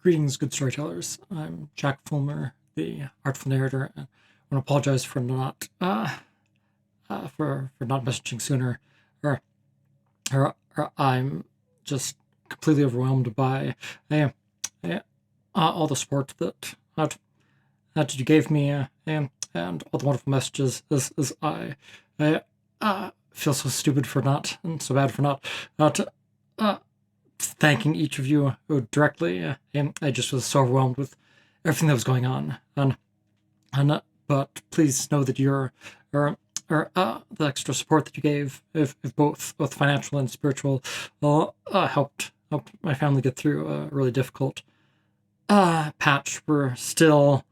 Greetings, good storytellers. I'm Jack Fulmer, the artful narrator. I want to apologize for not messaging sooner. Or, or I'm just completely overwhelmed by uh, all the support that you gave me, and all the wonderful messages. As I feel so stupid for not, and so bad for not thanking each of you directly. And I just was so overwhelmed with everything that was going on. But please know that the extra support that you gave, if both financial and spiritual, helped my family get through a really difficult patch. We're still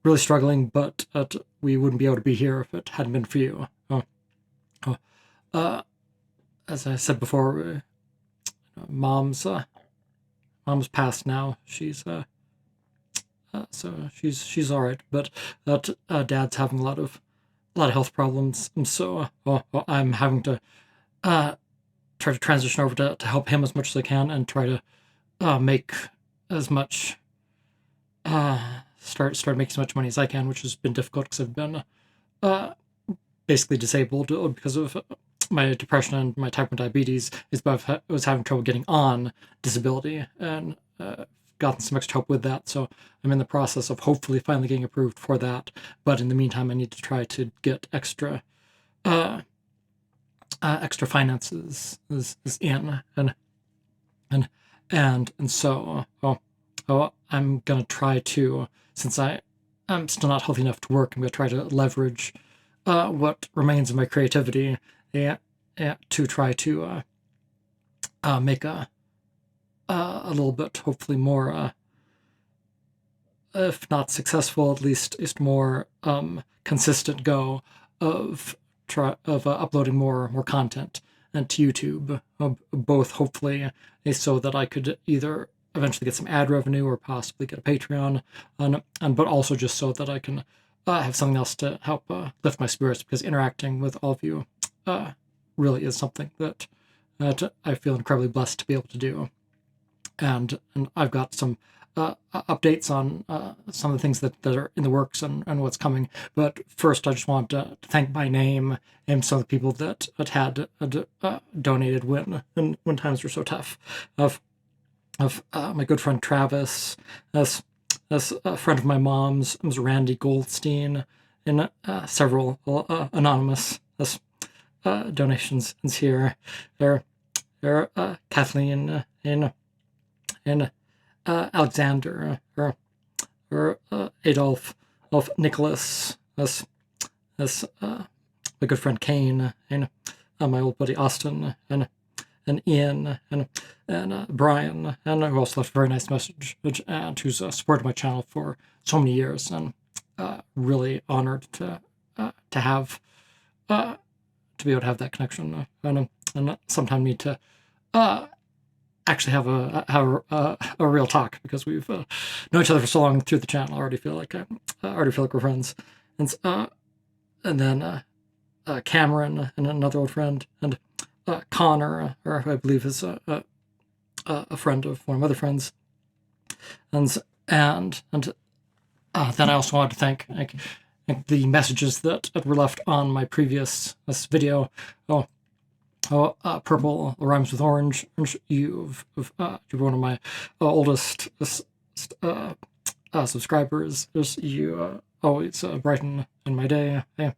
really struggling, but we wouldn't be able to be here if it hadn't been for you. As I said before, mom's passed now. She's all right, but dad's having a lot of health problems, and so I'm having to try to transition over to help him as much as I can, and try to make as much start making as much money as I can, which has been difficult because I've been basically disabled because of my depression and my type 1 diabetes. But I was having trouble getting on disability, and gotten some extra help with that. So I'm in the process of hopefully finally getting approved for that. But in the meantime, I need to try to get extra finances is in, and so I'm gonna try to, since I'm still not healthy enough to work, I'm gonna try to leverage what remains of my creativity, to try to make a little bit, hopefully more, if not successful, at least more consistent go of uploading more content and to YouTube, both hopefully so that I could either eventually get some ad revenue or possibly get a Patreon, and but also just so that I can have something else to help lift my spirits, because interacting with all of you really is something that I feel incredibly blessed to be able to do. And I've got some updates on some of the things that are in the works and what's coming. But first, I just want to thank by name and some of the people that had donated when times were so tough. Of my good friend Travis, as a friend of my mom's, was Randy Goldstein, and several anonymous donations here. There Kathleen and Alexander, or Adolf of Nicholas, as my good friend Kane, and my old buddy Austin, and Ian, and Brian, and who also left a very nice message, and who's supported my channel for so many years, and really honored to have to be able to have that connection, and sometime need to actually have a real talk, because we've known each other for so long through the channel. I already feel like we're friends, and then Cameron, and another old friend, and Connor, or who I believe is a friend of one of my other friends, and then I also wanted to thank the messages that were left on my previous this video. Purple rhymes with orange. You're one of my oldest subscribers. You always brighten in my day. I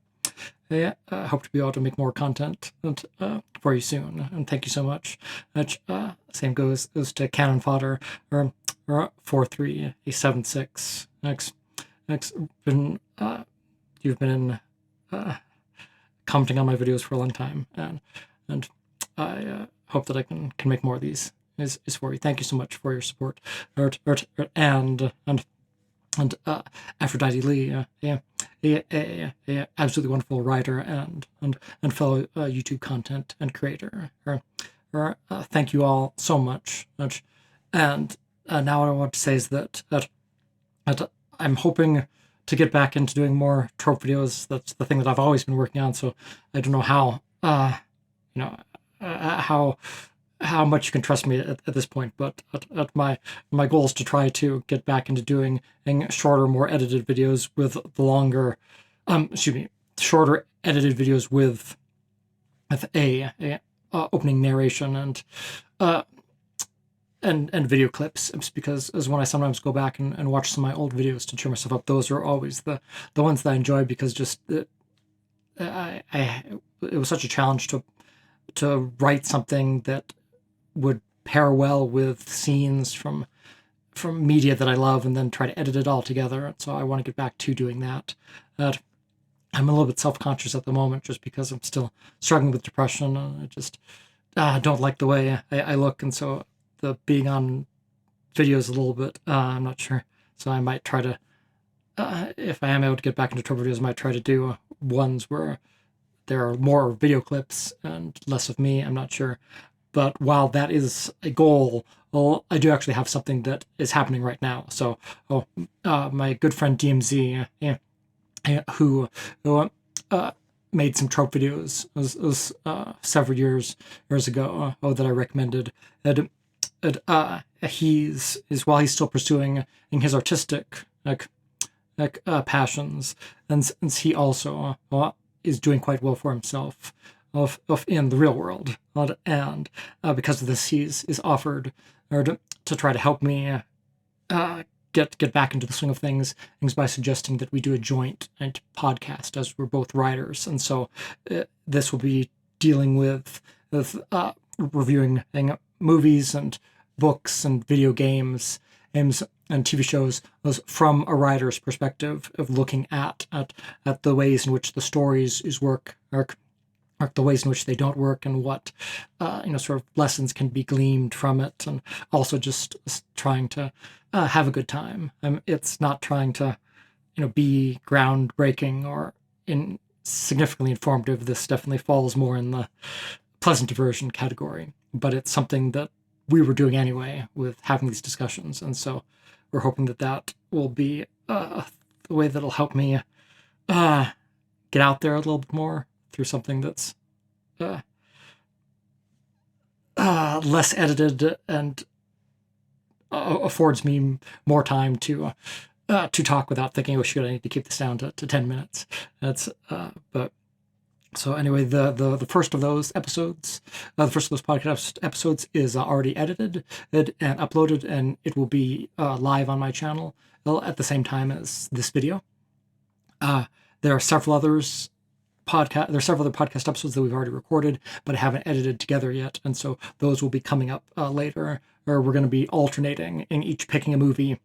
hope to be able to make more content for you soon, and thank you so much. Same goes to Cannon Fodder, or 43876. You've been commenting on my videos for a long time, and I hope that I can make more of these is for you. Thank you so much for your support. And Aphrodite Lee, a absolutely wonderful writer and fellow YouTube content and creator. Thank you all so much. And now what I want to say is that I'm hoping to get back into doing more trope videos. That's the thing that I've always been working on. So I don't know how how how much you can trust me at this point, but at my goal is to try to get back into doing shorter, more edited videos with the longer, shorter edited videos with a opening narration and video clips. It's because as when I sometimes go back and watch some of my old videos to cheer myself up, those are always the ones that I enjoy, because just it was such a challenge to write something that would pair well with scenes from media that I love, and then try to edit it all together. And so I want to get back to doing that. I'm a little bit self-conscious at the moment, just because I'm still struggling with depression, and I just don't like the way I look, and so the being on videos a little bit, I'm not sure. So I might try to, if I am able to get back into trope videos, I might try to do ones where there are more video clips and less of me. I'm not sure. But while that is a goal, well, I do actually have something that is happening right now. So, my good friend DMZ, who made some trope videos was several years ago, that I recommended. While he's still pursuing in his artistic passions, and he also is doing quite well for himself of in the real world, and because of this, he's offered to try to help me get back into the swing of things by suggesting that we do a joint podcast, as we're both writers. And so this will be dealing with reviewing movies and books and video games and TV shows from a writer's perspective, of looking at the ways in which the stories work, or the ways in which they don't work, and what sort of lessons can be gleaned from it, and also just trying to have a good time. It's not trying to be groundbreaking or significantly informative. This definitely falls more in the pleasant diversion category, but it's something that we were doing anyway with having these discussions, and so we're hoping that will be the way that'll help me get out there a little bit more through something that's less edited, and affords me more time to talk without thinking, oh shoot, I need to keep this down to 10 minutes. That's but so anyway, the first of those episodes, the first of those podcast episodes is already edited and uploaded, and it will be live on my channel at the same time as this video. There are several other podcast episodes that we've already recorded, but haven't edited together yet, and so those will be coming up later. Or we're going to be alternating in each picking a movie,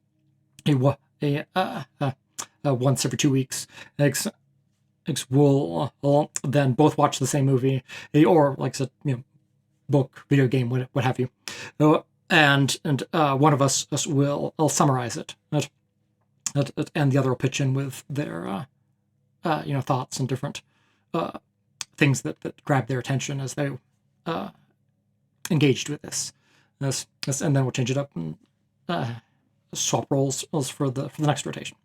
once every 2 weeks. We'll then both watch the same movie, or like I said, book, video game, what have you, and one of us will summarize it, and the other will pitch in with their thoughts and different things that grab their attention as they engaged with this, and then we'll change it up and swap roles for the next rotation,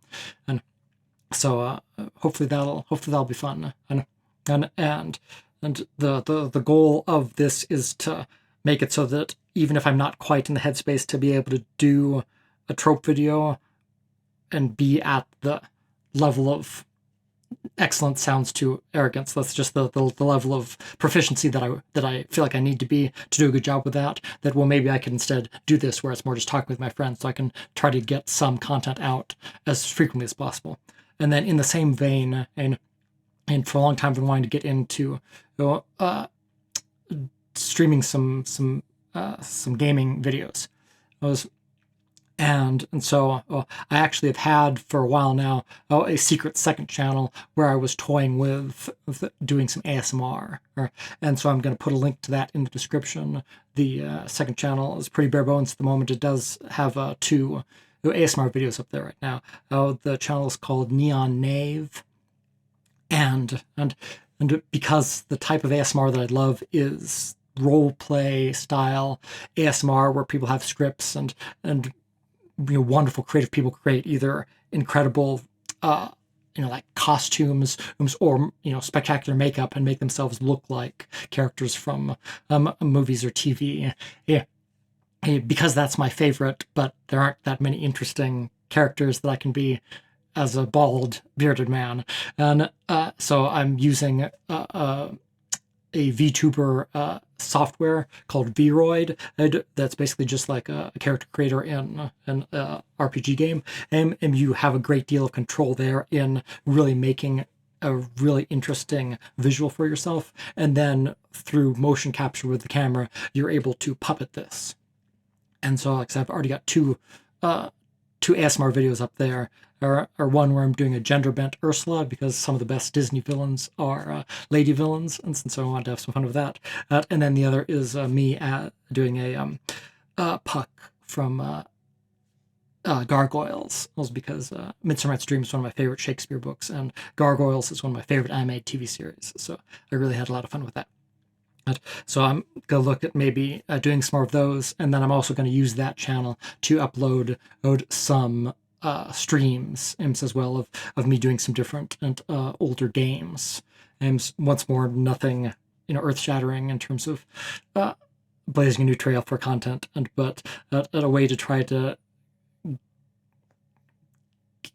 and so hopefully that'll be fun, and the goal of this is to make it so that even if I'm not quite in the headspace to be able to do a trope video and be at the level of excellence sounds too arrogance. That's just the level of proficiency that I feel like I need to be to do a good job with that. That, well, maybe I can instead do this where it's more just talking with my friends, so I can try to get some content out as frequently as possible. And then in the same vein, and for a long time I've been wanting to get into streaming some gaming videos. And so I actually have had for a while now a secret second channel where I was toying with doing some ASMR. And so I'm going to put a link to that in the description. The second channel is pretty bare bones at the moment. It does have 2 ASMR videos up there right now. The channel is called Neon Knave. And because the type of ASMR that I love is role play style ASMR, where people have scripts and wonderful creative people create either incredible like costumes or spectacular makeup and make themselves look like characters from movies or TV. Yeah, because that's my favorite, but there aren't that many interesting characters that I can be as a bald bearded man, and so I'm using a VTuber software called Vroid. That's basically just like a character creator in an RPG game, and you have a great deal of control there in really making a really interesting visual for yourself, and then through motion capture with the camera, you're able to puppet this. And so, like I said, I've already got two ASMR videos up there, or one where I'm doing a gender bent Ursula because some of the best Disney villains are lady villains, and so I wanted to have some fun with that. And then the other is me doing a Puck from Gargoyles, was because Midsummer Night's Dream is one of my favorite Shakespeare books, and Gargoyles is one of my favorite animated TV series. So I really had a lot of fun with that. So I'm going to look at maybe doing some more of those, and then I'm also going to use that channel to upload some streams as well of me doing some different and older games. And once more, nothing earth-shattering in terms of blazing a new trail for content, but a way to try to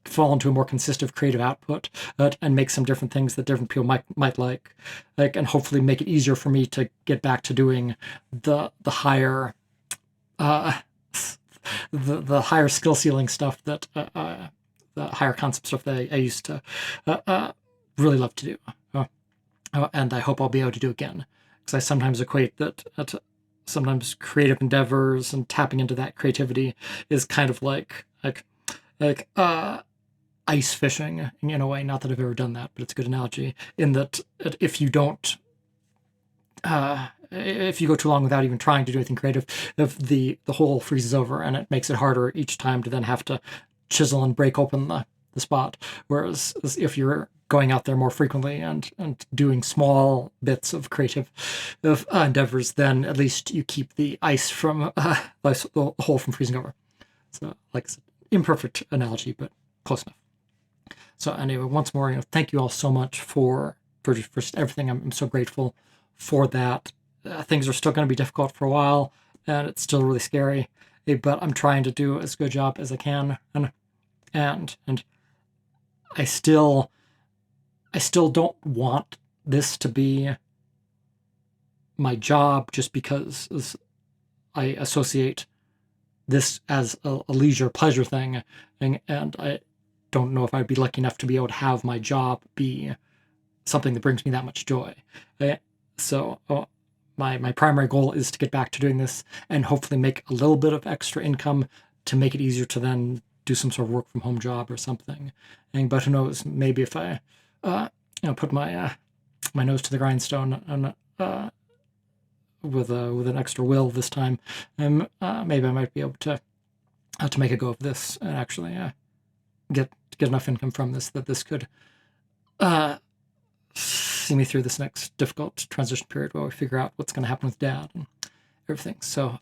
fall into a more consistent creative output and make some different things that different people might like, and hopefully make it easier for me to get back to doing the higher the higher skill ceiling stuff that the higher concept stuff that I used to really love to do, and I hope I'll be able to do again, because I sometimes equate that sometimes creative endeavors and tapping into that creativity is kind of like ice fishing in a way. Not that I've ever done that, but it's a good analogy in that if you don't if you go too long without even trying to do anything creative, the hole freezes over, and it makes it harder each time to then have to chisel and break open the spot. Whereas if you're going out there more frequently and doing small bits of creative endeavors, then at least you keep the ice from the hole from freezing over. So, like I said, imperfect analogy, but close enough. So anyway, once more, thank you all so much for just everything. I'm so grateful for that. Things are still going to be difficult for a while, and it's still really scary, but I'm trying to do as good a job as I can, and I still don't want this to be my job just because I associate this as a leisure pleasure thing, and I don't know if I'd be lucky enough to be able to have my job be something that brings me that much joy. So my primary goal is to get back to doing this and hopefully make a little bit of extra income to make it easier to then do some sort of work from home job or something. But who knows? Maybe if I put my my nose to the grindstone and with an extra will this time, maybe I might be able to make a go of this and actually get enough income from this that this could see me through this next difficult transition period while we figure out what's going to happen with Dad and everything. So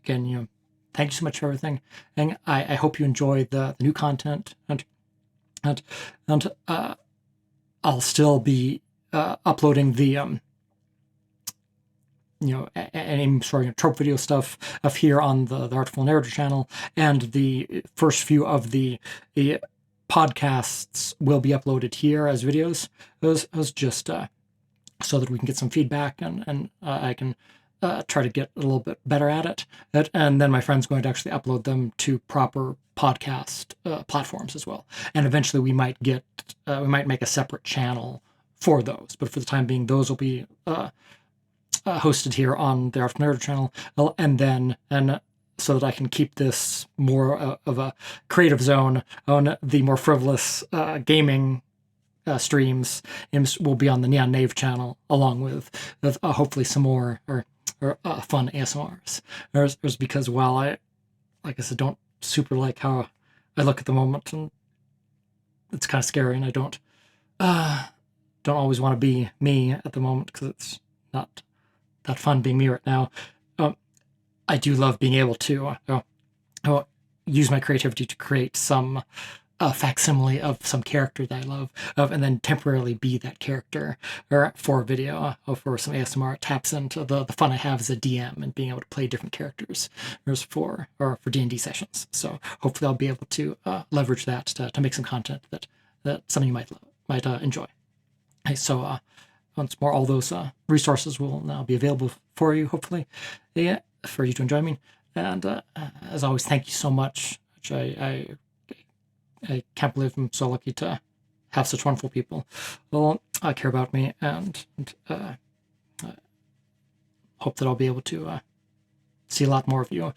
again, thank you so much for everything, and I hope you enjoy the new content, and I'll still be uploading the any sort of trope video stuff here on the Artful Narrator channel, and the first few of the podcasts will be uploaded here as videos. Those just so that we can get some feedback, and I can try to get a little bit better at it. And then my friend's going to actually upload them to proper podcast platforms as well. And eventually we might make a separate channel for those. But for the time being, those will be hosted here on the Artful Narrator channel, and so that I can keep this more of a creative zone. On the more frivolous gaming streams will be on the Neon Knave channel, along with hopefully some more or fun ASMRs. There's because while I, like I said, don't super like how I look at the moment, and it's kind of scary, and I don't always want to be me at the moment because it's not that fun being me right now. I do love being able to use my creativity to create some a facsimile of some character that I love, and then temporarily be that character or for a video or for some ASMR. It taps into the fun I have as a DM and being able to play different characters for D&D sessions. So hopefully I'll be able to leverage that to make some content that some of you might enjoy. Okay, so once more, all those resources will now be available for you, hopefully, for you to enjoy me. And as always, thank you so much. I can't believe I'm so lucky to have such wonderful people who care about me, and hope that I'll be able to see a lot more of you,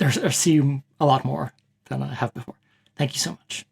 or see you a lot more than I have before. Thank you so much.